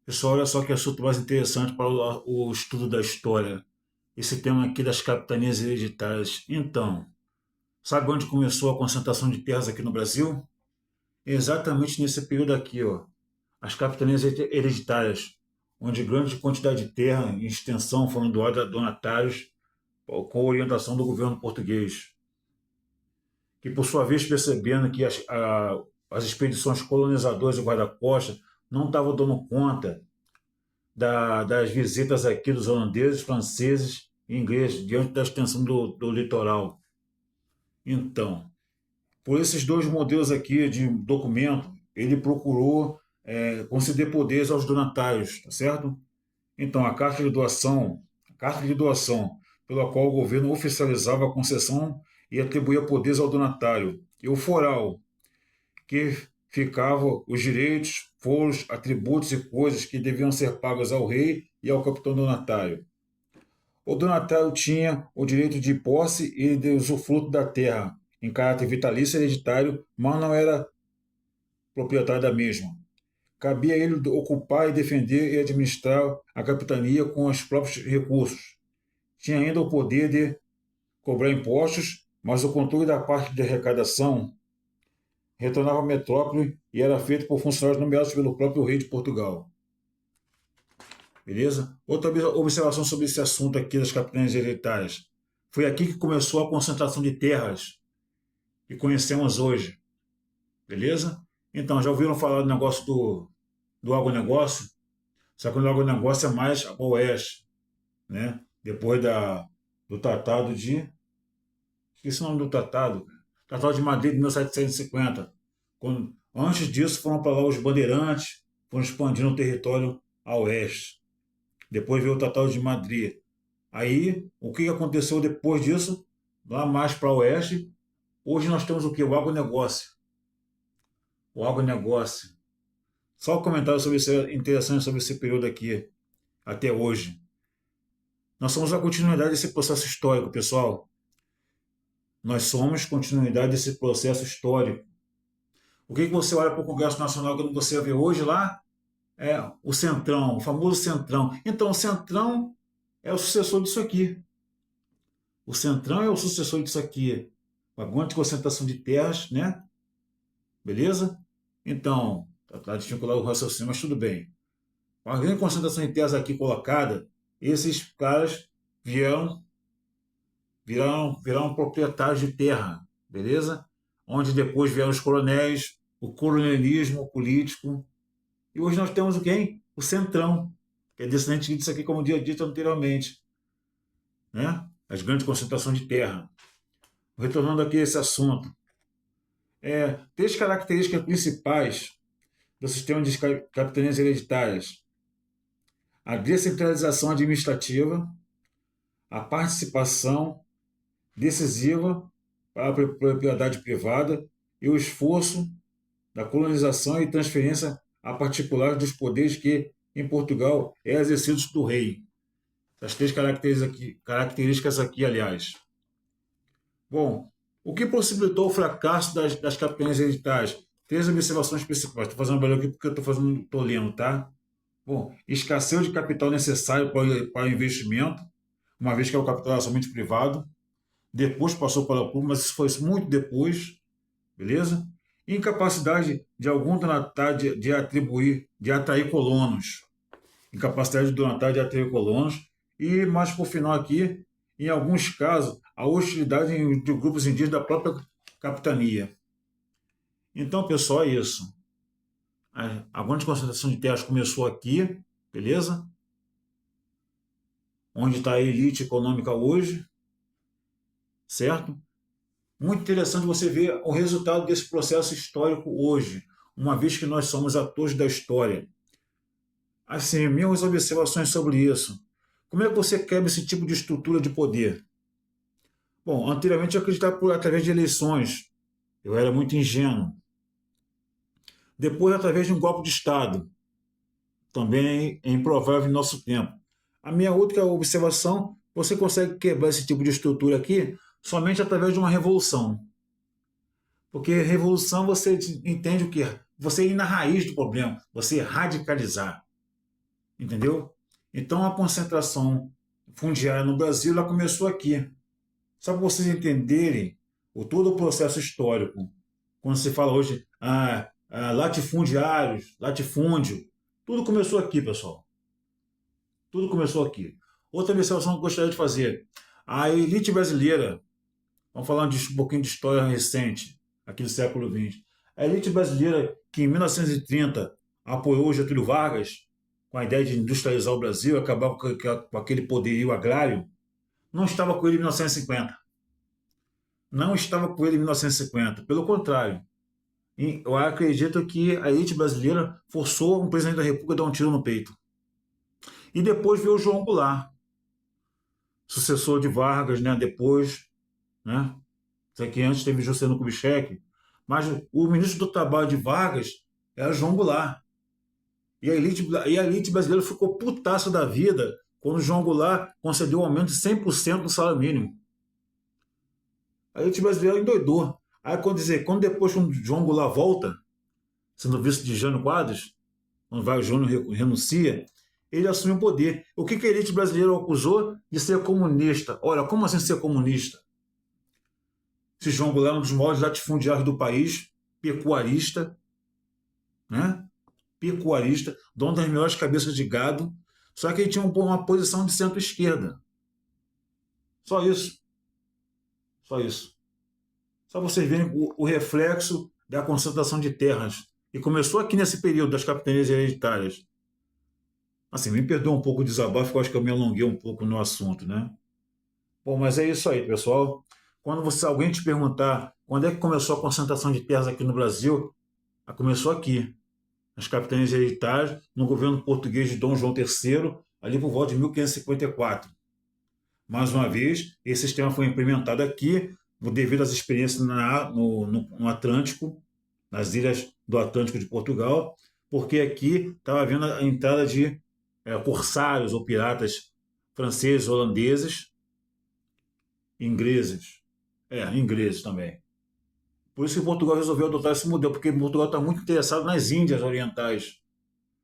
Pessoal, olha só que assunto mais interessante para o estudo da história. Esse tema aqui das capitanias hereditárias. Então, sabe onde começou a concentração de terras aqui no Brasil? Exatamente nesse período aqui, ó. As capitanias hereditárias, onde grande quantidade de terra e extensão foram doadas a donatários com orientação do governo português, que por sua vez percebendo que as expedições colonizadoras e guarda-costas não estavam dando conta das visitas aqui dos holandeses, franceses e ingleses diante da extensão do litoral. Então, por esses dois modelos aqui de documento, ele procurou conceder poderes aos donatários, tá certo? Então, a carta de doação pela qual o governo oficializava a concessão e atribuía poderes ao donatário, e o foral, que ficavam os direitos, foros, atributos e coisas que deviam ser pagos ao rei e ao capitão donatário. O donatário tinha o direito de posse e de usufruto da terra, em caráter vitalício e hereditário, mas não era proprietário da mesma. Cabia a ele ocupar e defender e administrar a capitania com os próprios recursos. Tinha ainda o poder de cobrar impostos, mas o controle da parte de arrecadação retornava à metrópole e era feito por funcionários nomeados pelo próprio rei de Portugal. Beleza? Outra observação sobre esse assunto aqui das capitanias hereditárias. Foi aqui que começou a concentração de terras que conhecemos hoje. Beleza? Então, já ouviram falar do negócio do agronegócio? Só que o agronegócio é mais a oeste, né? Depois do tratado de... Esqueci o nome do tratado. Tratado de Madrid de 1750. Antes disso foram para lá os bandeirantes, foram expandindo o território a oeste. Depois veio o Tratado de Madrid. Aí, o que aconteceu depois disso? Lá mais para o oeste, hoje nós temos o quê? O agronegócio. O agronegócio. Só um comentário interessante sobre esse período aqui, até hoje. Nós somos a continuidade desse processo histórico, pessoal. Nós somos continuidade desse processo histórico. O que você olha para o Congresso Nacional quando você vê hoje lá? É o Centrão, o famoso Centrão. Então, o Centrão é o sucessor disso aqui. O Centrão é o sucessor disso aqui. Uma grande concentração de terras, né? Beleza? Então, está desvinculado o raciocínio, mas tudo bem. Com a grande concentração de terras aqui colocada, esses caras viraram proprietários de terra, beleza? Onde depois vieram os coronéis, o coronelismo político. E hoje nós temos o quem? O Centrão, que é descendente disso aqui, como dito anteriormente. Né? As grandes concentrações de terra. Retornando aqui a esse assunto. Três características principais do sistema de capitanias hereditárias: a descentralização administrativa, a participação decisiva para a propriedade privada e o esforço da colonização e transferência a particulares dos poderes que, em Portugal, é exercido do rei. Essas três características aqui, aliás. Bom, o que possibilitou o fracasso das capitanias hereditárias? Três observações principais. Estou fazendo um barulho aqui porque estou lendo, tá? Bom, escassez de capital necessário para o investimento, uma vez que é o capital era somente privado. Depois passou para o público, mas isso foi muito depois, beleza? Incapacidade de algum donatário de atrair colonos. Incapacidade de donatário de atrair colonos. E, mais por final aqui, em alguns casos, a hostilidade de grupos indígenas da própria capitania. Então, pessoal, é isso. A grande concentração de terras começou aqui, beleza? Onde está a elite econômica hoje, certo? Muito interessante você ver o resultado desse processo histórico hoje, uma vez que nós somos atores da história. Assim, minhas observações sobre isso. Como é que você quebra esse tipo de estrutura de poder? Bom, anteriormente eu acreditava através de eleições. Eu era muito ingênuo. Depois, através de um golpe de Estado. Também é improvável em nosso tempo. A minha outra observação, você consegue quebrar esse tipo de estrutura aqui somente através de uma revolução. Porque revolução você entende o quê? Você ir na raiz do problema, você radicalizar. entendeu? Então a concentração fundiária no Brasil ela começou aqui. Só para vocês entenderem todo o processo histórico. Quando se fala hoje latifundiários, latifúndio, tudo começou aqui, pessoal. Tudo começou aqui. Outra observação que eu gostaria de fazer. A elite brasileira, vamos falar um pouquinho de história recente, aqui do século XX. A elite brasileira que em 1930 apoiou Getúlio Vargas, com a ideia de industrializar o Brasil, acabar com aquele poderio agrário, não estava com ele em 1950. Não estava com ele em 1950. Pelo contrário, eu acredito que a elite brasileira forçou um presidente da República a dar um tiro no peito. E depois veio o João Goulart, sucessor de Vargas, né? Depois, né? Sei que antes teve Juscelino Kubitschek, mas o ministro do Trabalho de Vargas era João Goulart. E a elite brasileira ficou putaça da vida quando João Goulart concedeu um aumento de 100% do salário mínimo. A elite brasileira endoidou. Aí quando depois o João Goulart volta, sendo vice de Jânio Quadros, quando vai o Jânio renuncia, ele assume o poder. O que a elite brasileira acusou? De ser comunista. Olha, como assim ser comunista? Esse João Goulart é um dos maiores latifundiários do país, pecuarista, né? Pecuarista, dono das melhores cabeças de gado, só que ele tinha uma posição de centro-esquerda. Só isso. Só isso. Só vocês verem o reflexo da concentração de terras. E começou aqui nesse período das capitanias hereditárias. Assim, me perdoa um pouco o desabafo, porque eu acho que eu me alonguei um pouco no assunto, né? Bom, mas é isso aí, pessoal. Quando alguém te perguntar quando é que começou a concentração de terras aqui no Brasil, começou aqui, nas capitanias hereditárias, no governo português de Dom João III, ali por volta de 1554. Mais uma vez, esse sistema foi implementado aqui devido às experiências no Atlântico, nas ilhas do Atlântico de Portugal, porque aqui estava havendo a entrada de corsários ou piratas franceses, holandeses, ingleses também. Por isso que Portugal resolveu adotar esse modelo, porque Portugal está muito interessado nas Índias Orientais.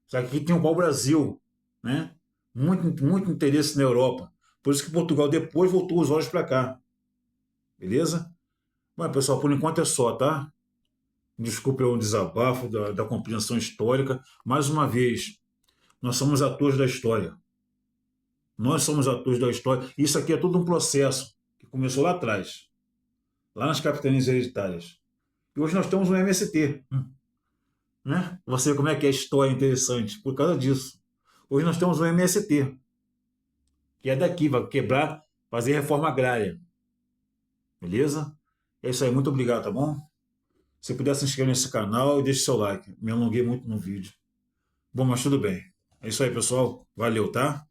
Só que aqui tem o pau-brasil, né? Muito interesse na Europa. Por isso que Portugal depois voltou os olhos para cá. Beleza? Bom, pessoal, por enquanto é só, tá? Desculpe o desabafo da compreensão histórica. Mais uma vez, nós somos atores da história. Nós somos atores da história. Isso aqui é todo um processo que começou lá atrás, lá nas capitanias hereditárias. E hoje nós temos um MST. Né? Você vê como é que a história é interessante por causa disso. Hoje nós temos um MST, que é daqui, vai quebrar, fazer reforma agrária. Beleza? É isso aí, muito obrigado, tá bom? Se puder se inscrever nesse canal e deixe seu like. Me alonguei muito no vídeo. Bom, mas tudo bem. É isso aí, pessoal. Valeu, tá?